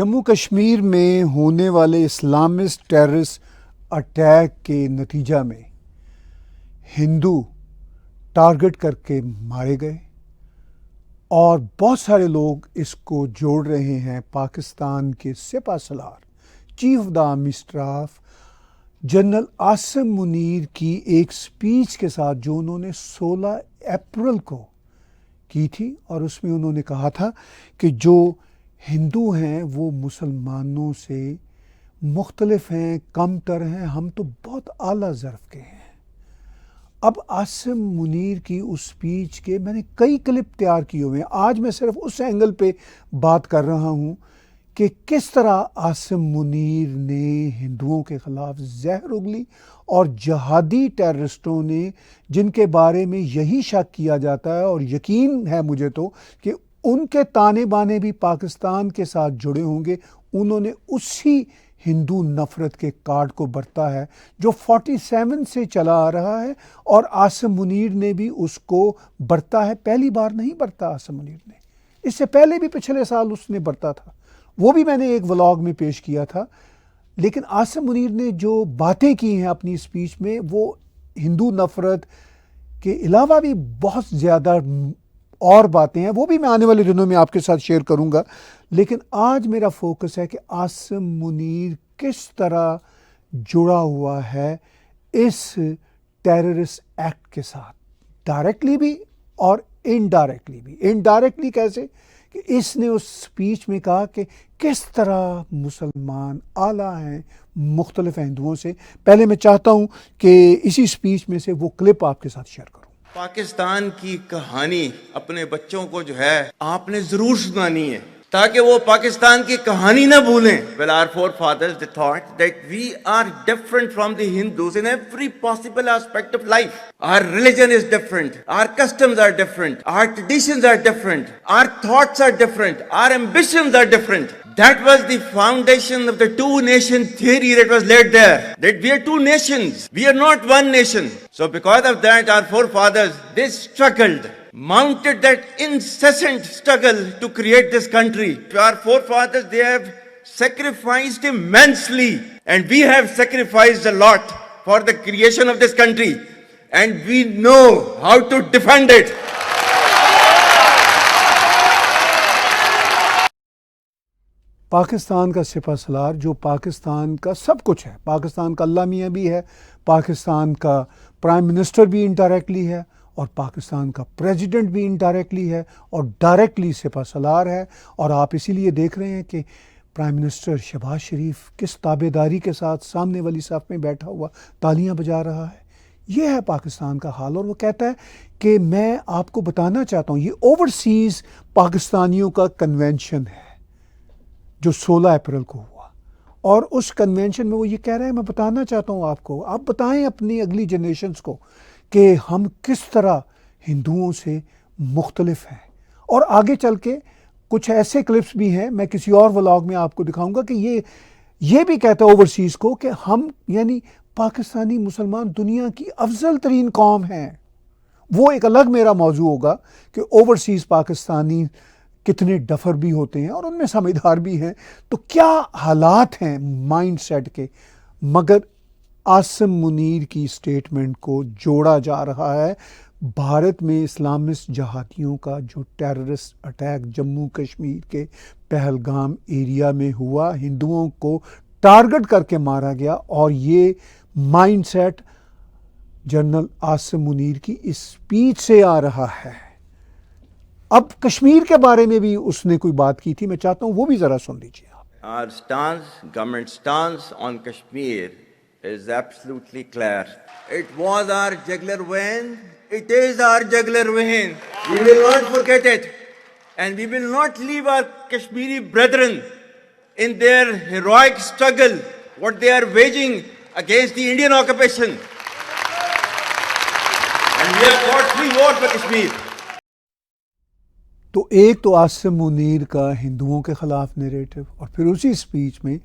جموں کشمیر میں ہونے والے اسلامسٹ ٹیررسٹ اٹیک کے نتیجہ میں ہندو ٹارگٹ کر کے مارے گئے اور بہت سارے لوگ اس کو جوڑ رہے ہیں پاکستان کے سپہ سالار chief of the army staff general Asim Munir کی ایک سپیچ کے ساتھ جو انہوں نے 16 اپریل کو کی تھی، اور اس میں انہوں نے کہا تھا کہ جو ہندو ہیں وہ مسلمانوں سے مختلف ہیں، کم تر ہیں، ہم تو بہت اعلیٰ ظرف کے ہیں۔ اب عاصم منیر کی اس سپیچ کے میں نے کئی کلپ تیار کیے ہوئے ہیں، آج میں صرف اس اینگل پہ بات کر رہا ہوں کہ کس طرح عاصم منیر نے ہندوؤں کے خلاف زہر اگلی اور جہادی ٹیررسٹوں نے، جن کے بارے میں یہی شک کیا جاتا ہے اور یقین ہے مجھے تو کہ ان کے تانے بانے بھی پاکستان کے ساتھ جڑے ہوں گے، انہوں نے اسی ہندو نفرت کے کارڈ کو برتا ہے جو 47 سے چلا آ رہا ہے، اور عاصم منیر نے بھی اس کو برتا ہے۔ پہلی بار نہیں برتا عاصم منیر نے، اس سے پہلے بھی پچھلے سال اس نے برتا تھا، وہ بھی میں نے ایک ولاگ میں پیش کیا تھا۔ لیکن عاصم منیر نے جو باتیں کی ہیں اپنی اسپیچ میں، وہ ہندو نفرت کے علاوہ بھی بہت زیادہ اور باتیں ہیں، وہ بھی میں آنے والے دنوں میں آپ کے ساتھ شیئر کروں گا۔ لیکن آج میرا فوکس ہے کہ عاصم منیر کس طرح جڑا ہوا ہے اس ٹیررسٹ ایکٹ کے ساتھ، ڈائریکٹلی بھی اور انڈائریکٹلی بھی۔ انڈائریکٹلی کیسے کہ اس نے اس سپیچ میں کہا کہ کس طرح مسلمان اعلیٰ ہیں مختلف ہندوؤں سے۔ پہلے میں چاہتا ہوں کہ اسی سپیچ میں سے وہ کلپ آپ کے ساتھ شیئر کروں۔ پاکستان کی کہانی اپنے بچوں کو جو ہے آپ نے ضرور سنانی ہے تاکہ وہ پاکستان کی کہانی نہ بھولیں۔ Well, our forefathers, they thought that we are different from the Hindus in every possible aspect of life. Our religion is different. Our customs are different. Our traditions are different. Our thoughts are different. Our ambitions are different. That was the foundation of the two-nation theory that was laid there. That we are two nations. We are not one nation. So because of that, our forefathers, they struggled, mounted that incessant struggle to create this country. Our forefathers, they have sacrificed immensely, and we have sacrificed a lot for the creation of this country, and we know how to defend it. Pakistan کا سپہ سالار جو پاکستان کا سب کچھ ہے، پاکستان کا اللہ میاں بھی ہے، پاکستان کا پرائم منسٹر بھی انڈائریکٹلی ہے، اور پاکستان کا پریزیڈنٹ بھی انڈائریکٹلی ہے، اور ڈائریکٹلی سپہ سالار ہے۔ اور آپ اسی لیے دیکھ رہے ہیں کہ پرائم منسٹر شہباز شریف کس تابع داری کے ساتھ سامنے والی صف میں بیٹھا ہوا تالیاں بجا رہا ہے۔ یہ ہے پاکستان کا حال، اور وہ کہتا ہے کہ میں آپ کو بتانا چاہتا ہوں، یہ اوورسیز پاکستانیوں کا کنونشن ہے جو 16 اپریل کو ہوا، اور اس کنونشن میں وہ یہ کہہ رہے ہیں، میں بتانا چاہتا ہوں آپ کو، آپ بتائیں اپنی اگلی جنریشنز کو کہ ہم کس طرح ہندوؤں سے مختلف ہیں۔ اور آگے چل کے کچھ ایسے کلپس بھی ہیں، میں کسی اور ولاگ میں آپ کو دکھاؤں گا کہ یہ بھی کہتا ہے اوورسیز کو کہ ہم یعنی پاکستانی مسلمان دنیا کی افضل ترین قوم ہیں۔ وہ ایک الگ میرا موضوع ہوگا کہ اوورسیز پاکستانی کتنے ڈفر بھی ہوتے ہیں اور ان میں سمجھدار بھی ہیں، تو کیا حالات ہیں مائنڈ سیٹ کے۔ مگر عاصم منیر کی سٹیٹمنٹ کو جوڑا جا رہا ہے بھارت میں اسلامسٹ جہادیوں کا جو ٹیررسٹ اٹیک جموں کشمیر کے پہلگام ایریا میں ہوا، ہندوؤں کو ٹارگٹ کر کے مارا گیا، اور یہ mindset general Asim Munir کی اس سپیچ سے آ رہا ہے۔ اب کشمیر کے بارے میں بھی اس نے کوئی بات کی تھی، میں چاہتا ہوں وہ بھی ذرا سن لیجیے آپ۔ Our stance, government stance on Kashmir is absolutely clear. It was our jugular vein. It is our jugular vein. We will not forget it. And we will not leave our Kashmiri brethren in their heroic struggle, what they are waging against the Indian occupation. And we have fought free war for Kashmir. تو ایک تو عاصم منیر کا ہندوؤں کے خلاف narrative, اور پھر اسی سپیچ میں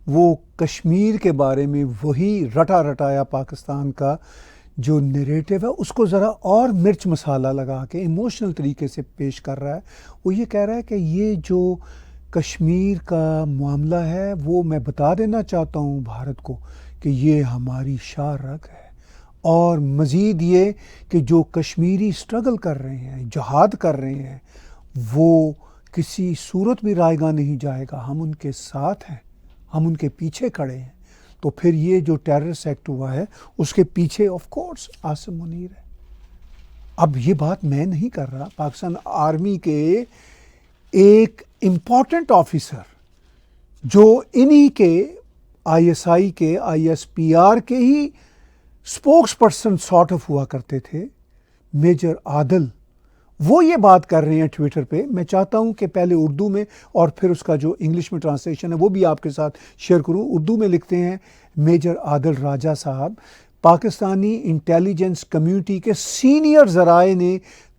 وہ کشمیر کے بارے میں وہی رٹا رٹایا پاکستان کا جو نیریٹو ہے اس کو ذرا اور مرچ مسالہ لگا کے ایموشنل طریقے سے پیش کر رہا ہے۔ وہ یہ کہہ رہا ہے کہ یہ جو کشمیر کا معاملہ ہے وہ میں بتا دینا چاہتا ہوں بھارت کو کہ یہ ہماری شاہ رگ ہے، اور مزید یہ کہ جو کشمیری اسٹرگل کر رہے ہیں، جہاد کر رہے ہیں، وہ کسی صورت بھی رائے گاہ نہیں جائے گا. ہم ان کے ساتھ ہیں، ہم ان کے پیچھے کھڑے ہیں. تو پھر یہ جو ٹیررسٹ ایکٹ ہوا ہے اس کے پیچھے آف کورس عاصم منیر ہے. اب یہ بات میں نہیں کر رہا، پاکستان آرمی کے ایک امپورٹنٹ آفیسر جو انہی کے ISI کے ISPR کے ہی اسپوکس پرسن سارٹ آف ہوا کرتے تھے، میجر عادل، وہ یہ بات کر رہے ہیں ٹویٹر پہ. میں چاہتا ہوں کہ پہلے اردو میں اور پھر اس کا جو انگلش میں ٹرانسلیشن ہے وہ بھی آپ کے ساتھ شیئر کروں. اردو میں لکھتے ہیں میجر عادل راجہ صاحب، پاکستانی انٹیلیجنس کمیونٹی کے سینئر ذرائع نے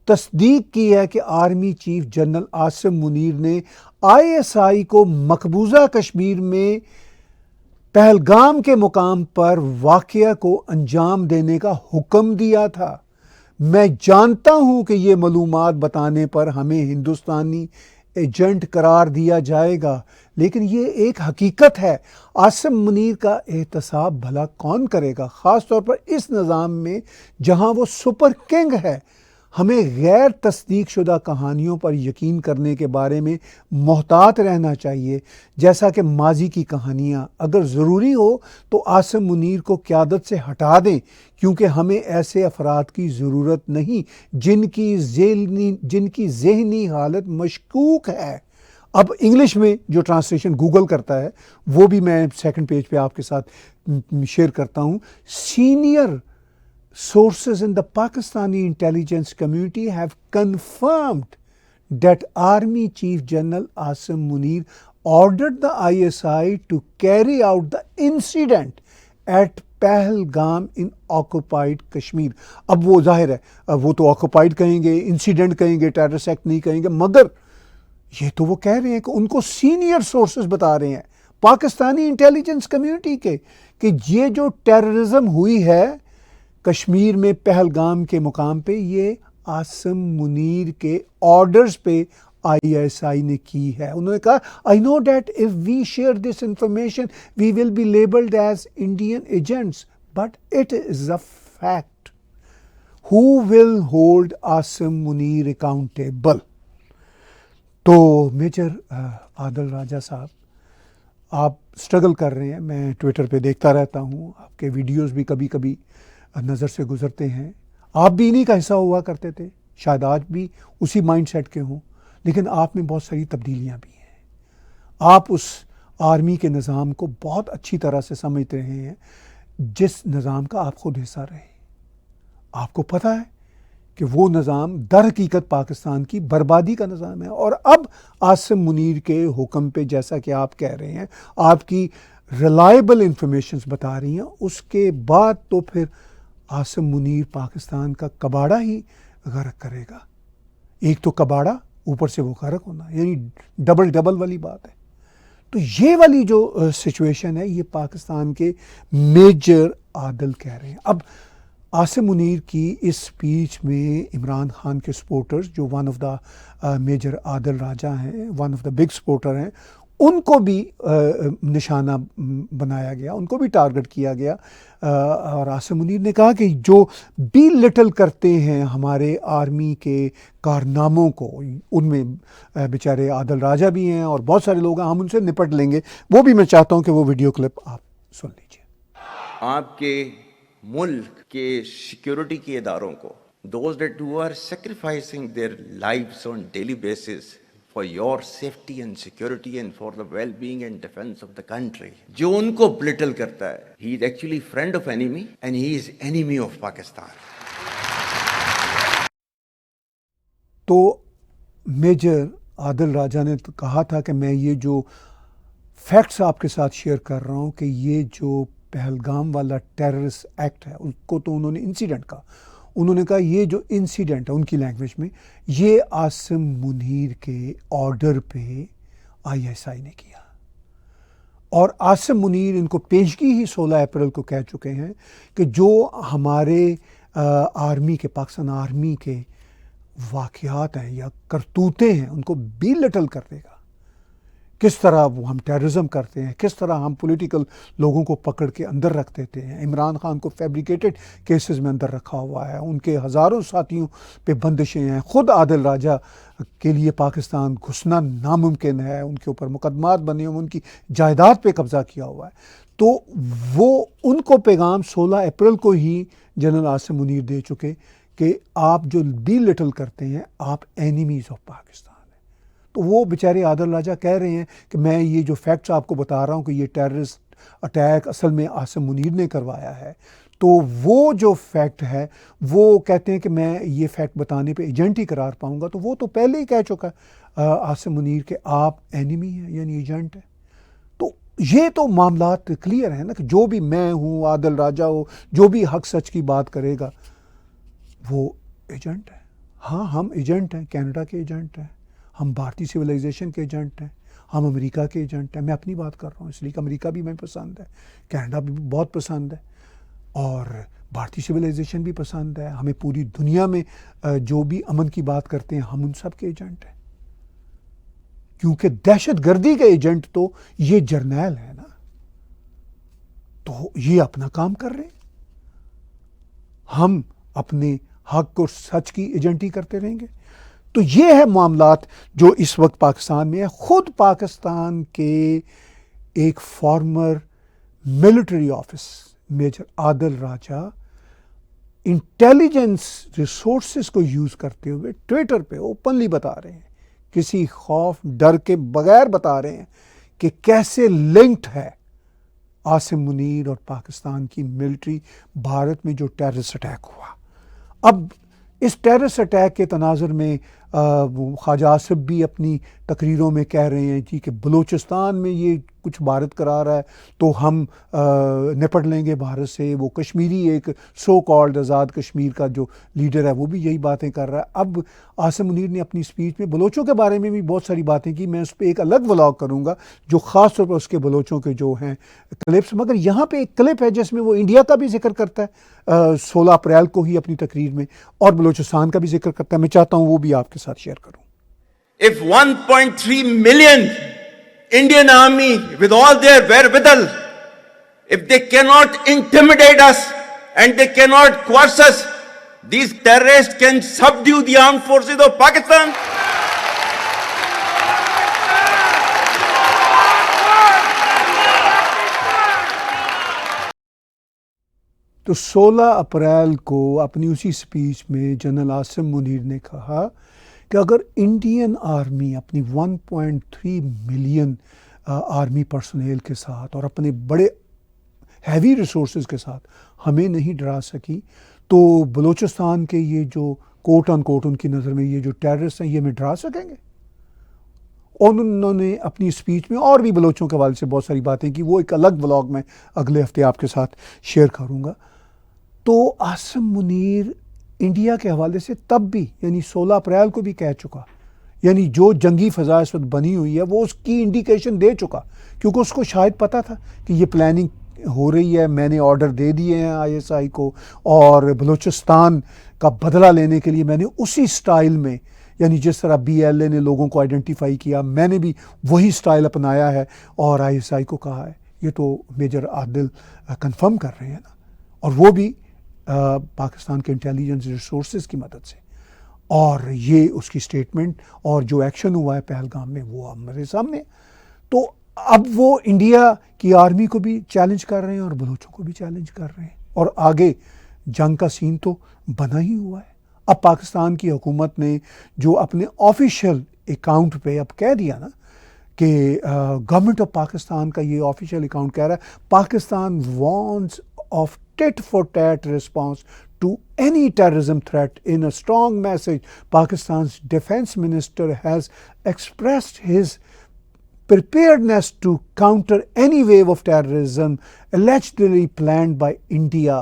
تصدیق کی ہے کہ army chief general Asim Munir نے ISI کو مقبوضہ کشمیر میں پہلگام کے مقام پر واقعہ کو انجام دینے کا حکم دیا تھا. میں جانتا ہوں کہ یہ معلومات بتانے پر ہمیں ہندوستانی ایجنٹ قرار دیا جائے گا، لیکن یہ ایک حقیقت ہے. عاصم منیر کا احتساب بھلا کون کرے گا، خاص طور پر اس نظام میں جہاں وہ سپر کنگ ہے. ہمیں غیر تصدیق شدہ کہانیوں پر یقین کرنے کے بارے میں محتاط رہنا چاہیے. جیسا کہ ماضی کی کہانیاں اگر ضروری ہو تو عاصم منیر کو قیادت سے ہٹا دیں، کیونکہ ہمیں ایسے افراد کی ضرورت نہیں جن کی ذہنی حالت مشکوک ہے. اب انگلش میں جو ٹرانسلیشن گوگل کرتا ہے وہ بھی میں سیکنڈ پیج پہ آپ کے ساتھ شیئر کرتا ہوں. Senior sources in the Pakistani intelligence community have confirmed that Army Chief General Asim Munir ordered the ISI to carry out the incident at Pahalgam in occupied Kashmir. اب وہ ظاہر ہے وہ تو آکوپائڈ کہیں گے، انسیڈنٹ کہیں گے، ٹیررسٹ ایکٹ نہیں کہیں گے، مگر یہ تو وہ کہہ رہے ہیں کہ ان کو سینئر سورسز بتا رہے ہیں پاکستانی انٹیلیجنس کمیونٹی کے کہ یہ جو ٹیررزم ہوئی ہے کشمیر میں پہلگام کے مقام پہ، یہ عاصم منیر کے آرڈرز پہ ISI نے کی ہے. انہوں نے کہا I know that if we share this information we will be labeled as Indian agents, but it is a fact. Who will hold Asim Munir accountable? تو میجر عادل راجہ صاحب، آپ اسٹرگل کر رہے ہیں، میں ٹویٹر پہ دیکھتا رہتا ہوں، آپ کے ویڈیوز بھی کبھی کبھی نظر سے گزرتے ہیں. آپ بھی انہی کا حصہ ہوا کرتے تھے، شاید آج بھی اسی مائنڈ سیٹ کے ہوں، لیکن آپ میں بہت ساری تبدیلیاں بھی ہیں. آپ اس آرمی کے نظام کو بہت اچھی طرح سے سمجھ رہے ہیں جس نظام کا آپ خود حصہ رہے. آپ کو پتہ ہے کہ وہ نظام در حقیقت پاکستان کی بربادی کا نظام ہے. اور اب عاصم منیر کے حکم پہ، جیسا کہ آپ کہہ رہے ہیں، آپ کی ریلائبل انفارمیشنز بتا رہی ہیں، اس کے بعد تو پھر عاصم منیر پاکستان کا کباڑا ہی غرق کرے گا. ایک تو کباڑا، اوپر سے وہ غرق ہونا، یعنی ڈبل والی بات ہے. تو یہ والی جو سچویشن ہے یہ پاکستان کے میجر عادل کہہ رہے ہیں. اب عاصم منیر کی اس سپیچ میں عمران خان کے سپورٹرز جو ون آف دا میجر عادل راجہ ہیں، one of the big supporter ہیں، ان کو بھی نشانہ بنایا گیا، ان کو بھی ٹارگٹ کیا گیا. اور عاصم منیر نے کہا کہ جو بھی لٹل کرتے ہیں ہمارے آرمی کے کارناموں کو، ان میں بیچارے عادل راجہ بھی ہیں اور بہت سارے لوگ ہیں، ہم ان سے نپٹ لیں گے. وہ بھی میں چاہتا ہوں کہ وہ ویڈیو کلپ آپ سن لیجیے. آپ کے ملک کے سیکیورٹی کے اداروں کو، those that who are sacrificing their lives on daily basis for your safety and security and for the well-being and defense of the country, جو ان کو belittle کرتا ہے, he is actually friend of enemy and he is enemy of Pakistan. تو major عادل راجہ نے تو کہا تھا کہ میں یہ جو فیکٹس آپ کے ساتھ شیئر کر رہا ہوں کہ یہ جو پہلگام والا ٹیررسٹ ایکٹ ہے، اس کو تو انہوں نے انسیڈنٹ کہا. انہوں نے کہا یہ جو انسیڈنٹ ہے، ان کی لینگویج میں، یہ عاصم منیر کے آرڈر پہ ISI نے کیا. اور عاصم منیر ان کو پیشگی ہی 16 اپریل کو کہہ چکے ہیں کہ جو ہمارے آرمی کے، پاکستان آرمی کے واقعات ہیں یا کرتوتے ہیں، ان کو بھی لٹل کر دے گا. کس طرح وہ ہم ٹیررزم کرتے ہیں، کس طرح ہم پولیٹیکل لوگوں کو پکڑ کے اندر رکھ دیتے ہیں. عمران خان کو فیبریکیٹڈ کیسز میں اندر رکھا ہوا ہے، ان کے ہزاروں ساتھیوں پہ بندشیں ہیں. خود عادل راجہ کے لیے پاکستان گھسنا ناممکن ہے، ان کے اوپر مقدمات بنے ہوئے، ان کی جائیداد پہ قبضہ کیا ہوا ہے. تو وہ ان کو پیغام 16 اپریل کو ہی جنرل عاصم منیر دے چکے کہ آپ جو ڈی لٹل کرتے ہیں آپ اینیمیز آف پاکستان ہیں. تو وہ بیچارے عادل راجہ کہہ رہے ہیں کہ میں یہ جو فیکٹس آپ کو بتا رہا ہوں کہ یہ ٹیررسٹ اٹیک اصل میں عاصم منیر نے کروایا ہے، تو وہ جو فیکٹ ہے وہ کہتے ہیں کہ میں یہ فیکٹ بتانے پہ ایجنٹ ہی قرار پاؤں گا. تو وہ تو پہلے ہی کہہ چکا عاصم منیر کہ آپ اینیمی ہیں، یعنی ایجنٹ ہیں. تو یہ تو معاملات کلیئر ہیں نا کہ جو بھی میں ہوں، عادل راجہ ہو، جو بھی حق سچ کی بات کرے گا وہ ایجنٹ ہے. ہاں ہم ایجنٹ ہیں، کینیڈا کے ایجنٹ ہیں، ہم بھارتی سویلائزیشن کے ایجنٹ ہیں، ہم امریکہ کے ایجنٹ ہیں. میں اپنی بات کر رہا ہوں اس لیے کہ امریکہ بھی ہمیں پسند ہے، کینیڈا بھی بہت پسند ہے، اور بھارتی سویلائزیشن بھی پسند ہے. ہمیں پوری دنیا میں جو بھی امن کی بات کرتے ہیں ہم ان سب کے ایجنٹ ہیں. کیونکہ دہشت گردی کے ایجنٹ تو یہ جرنیل ہے نا، تو یہ اپنا کام کر رہے ہیں، ہم اپنے حق اور سچ کی ایجنٹی کرتے رہیں گے. تو یہ ہے معاملات جو اس وقت پاکستان میں ہے. خود پاکستان کے ایک فارمر ملٹری آفس میجر عادل راجہ انٹیلیجنس ریسورسز کو یوز کرتے ہوئے ٹویٹر پہ اوپنلی بتا رہے ہیں، کسی خوف ڈر کے بغیر بتا رہے ہیں کہ کیسے لنکڈ ہے عاصم منیر اور پاکستان کی ملٹری بھارت میں جو ٹیررسٹ اٹیک ہوا. اب اس ٹیررسٹ اٹیک کے تناظر میں خواجہ آصف بھی اپنی تقریروں میں کہہ رہے ہیں جی کہ بلوچستان میں یہ کچھ بھارت کرا رہا ہے تو ہم نپٹ لیں گے بھارت سے. وہ کشمیری ایک سو کالڈ آزاد کشمیر کا جو لیڈر ہے وہ بھی یہی باتیں کر رہا ہے. اب عاصم منیر نے اپنی سپیچ میں بلوچوں کے بارے میں بھی بہت ساری باتیں کی. میں اس پہ ایک الگ ولاگ کروں گا جو خاص طور پر اس کے بلوچوں کے جو ہیں کلپس. مگر یہاں پہ ایک کلپ ہے جس میں وہ انڈیا کا بھی ذکر کرتا ہے 16 اپریل کو ہی اپنی تقریر میں، اور بلوچستان کا بھی ذکر کرتا ہے. میں چاہتا ہوں وہ بھی آپ کے ساتھ شیئر کروں. If 1.3 million Indian army with all their wherewithal, if they cannot intimidate us and they cannot coerce us, these terrorists can subdue the armed forces of Pakistan. تو 16 اپریل کو اپنی اسی سپیچ میں جنرل عاصم منیر نے کہا کہ اگر انڈین آرمی اپنی 1.3 ملین آرمی پرسنل کے ساتھ اور اپنے بڑے ہیوی ریسورسز کے ساتھ ہمیں نہیں ڈرا سکی تو بلوچستان کے یہ جو کوٹ ان کوٹ ان کی نظر میں یہ جو ٹیررسٹ ہیں یہ ہمیں ڈرا سکیں گے. اور انہوں نے اپنی سپیچ میں اور بھی بلوچوں کے حوالے سے بہت ساری باتیں کی. وہ ایک الگ ولاگ میں اگلے ہفتے آپ کے ساتھ شیئر کروں گا. تو عاصم منیر انڈیا کے حوالے سے تب بھی یعنی 16 اپریل کو بھی کہہ چکا، یعنی جو جنگی فضا اس وقت بنی ہوئی ہے وہ اس کی انڈیکیشن دے چکا، کیونکہ اس کو شاید پتہ تھا کہ یہ پلاننگ ہو رہی ہے. میں نے آرڈر دے دیے ہیں ISI کو، اور بلوچستان کا بدلہ لینے کے لیے میں نے اسی سٹائل میں، یعنی جس طرح BLA نے لوگوں کو آئیڈینٹیفائی کیا، میں نے بھی وہی سٹائل اپنایا ہے اور ISI کو کہا ہے. یہ تو میجر عادل کنفرم کر رہے ہیں نا، اور وہ بھی پاکستان کے انٹیلیجنس ریسورسز کی مدد سے. اور یہ اس کی سٹیٹمنٹ اور جو ایکشن ہوا ہے پہلگام میں وہ ہمارے سامنے. تو اب وہ انڈیا کی آرمی کو بھی چیلنج کر رہے ہیں اور بلوچوں کو بھی چیلنج کر رہے ہیں، اور آگے جنگ کا سین تو بنا ہی ہوا ہے. اب پاکستان کی حکومت نے جو اپنے آفیشیل اکاؤنٹ پہ اب کہہ دیا نا کہ گورنمنٹ آف پاکستان کا یہ آفیشیل اکاؤنٹ کہہ رہا ہے Pakistan warns of tit for tat response to any terrorism threat. In a strong message, Pakistan's defense minister has expressed his preparedness to counter any wave of terrorism allegedly planned by India.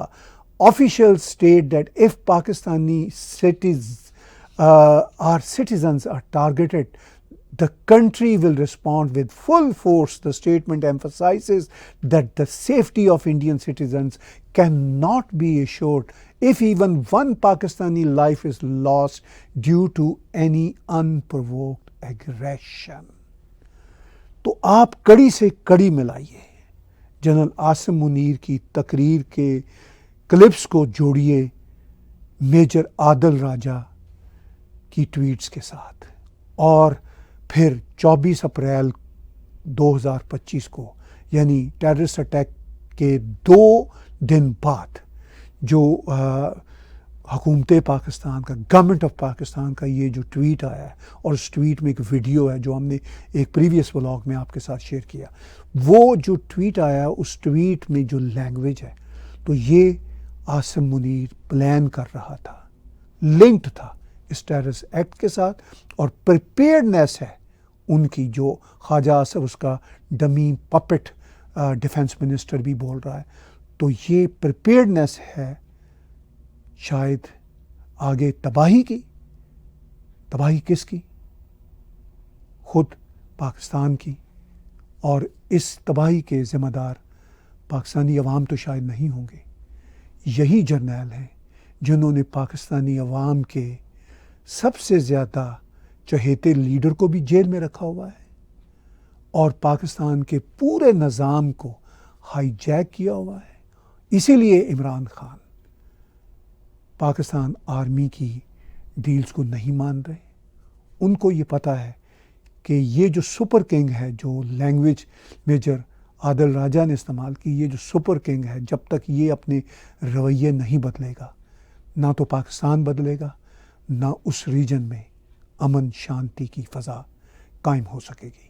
Officials state that if Pakistani citizens are targeted, the country will respond with full force. The statement emphasizes that the safety of Indian citizens cannot be assured if even one Pakistani life is lost due to any unprovoked aggression. تو آپ کڑی سے کڑی ملائیے، general Asim Munir کی تقریر کے clips کو جوڑیے major عادل راجہ کی ٹویٹس کے ساتھ، اور پھر 24 اپریل 2025 کو یعنی ٹیررسٹ اٹیک کے 2 دن بعد جو حکومت پاکستان کا، گورنمنٹ آف پاکستان کا یہ جو ٹویٹ آیا ہے، اور اس ٹویٹ میں ایک ویڈیو ہے جو ہم نے ایک پریویس ولاگ میں آپ کے ساتھ شیئر کیا، وہ جو ٹویٹ آیا اس ٹویٹ میں جو لینگویج ہے، تو یہ عاصم منیر پلان کر رہا تھا، لنکڈ تھا اس ٹیررسٹ ایکٹ کے ساتھ، اور پریپیئرنیس ہے ان کی، جو خواجہ آصف اس کا ڈمی پپٹ ڈیفنس منسٹر بھی بول رہا ہے، تو یہ پریپیئرنیس ہے شاید آگے تباہی کی۔ تباہی کس کی؟ خود پاکستان کی، اور اس تباہی کے ذمہ دار پاکستانی عوام تو شاید نہیں ہوں گے، یہی جرنیل ہیں جنہوں نے پاکستانی عوام کے سب سے زیادہ چہیتے لیڈر کو بھی جیل میں رکھا ہوا ہے، اور پاکستان کے پورے نظام کو ہائی جیک کیا ہوا ہے۔ اسی لیے عمران خان پاکستان آرمی کی ڈیلز کو نہیں مان رہے۔ ان کو یہ پتہ ہے کہ یہ جو سپر کنگ ہے، جو لینگویج میجر عادل راجہ نے استعمال کی، یہ جو سپر کنگ ہے، جب تک یہ اپنے رویے نہیں بدلے گا، نہ تو پاکستان بدلے گا، نہ اس ریجن میں امن شانتی کی فضا قائم ہو سکے گی۔